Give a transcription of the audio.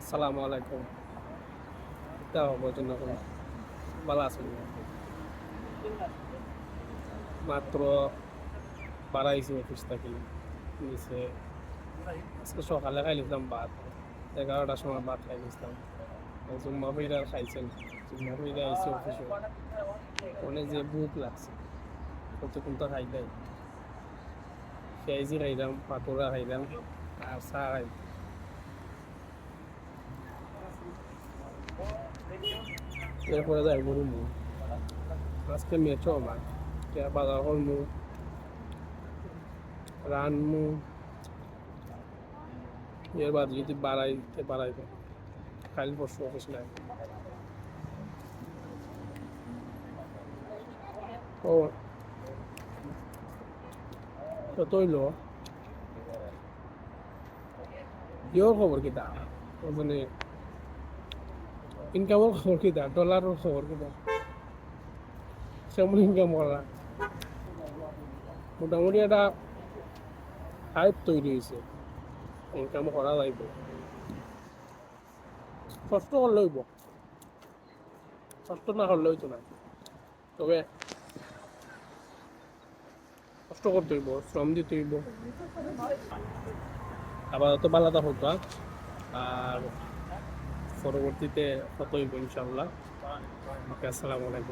আসসালামু আলাইকুম। তা অবজন এখন ভালো আছেন? মাত্র বাড়াইছি অফিস থাকি নিচে। আজকে সকালে খাইলাম ভাত, 11টার সময় ভাত খাই নিছিলাম। জুম্মা ফিরা খাইছেন, জুম্মা ফিরা আইসি অফিসে। অনেক যে ভুক লাগছে, কতক্ষণ তো খাই নাই। পেঁয়াজি খাইলাম, পাকোড়া খাইলাম আর চা খাই। এরপরে যাই বলবো আজকে মেচো আমার বাজার করমু, রানমু। এর বাদ যদি বাড়াইবে কাল পরশু অফিস নাই। ও তো তৈল ইয়োর খবর কিতা, মানে ইনকামের খবর কিতা, ডলারের খবর কিতা, কেমন ইনকাম করা? মোটামুটি একটা হাইপ তৈরি হয়েছে, ইনকাম করা যাইব, কষ্ট করলে হইব, কষ্ট না করলে হইতো না। তবে কষ্ট করতে হইব, শ্রম দিতে হইব। আপাতত বালাদা হতো আর পরবর্তীতে কত হইব ইনশাল্লাহ। ওকে, আসসালামু আলাইকুম।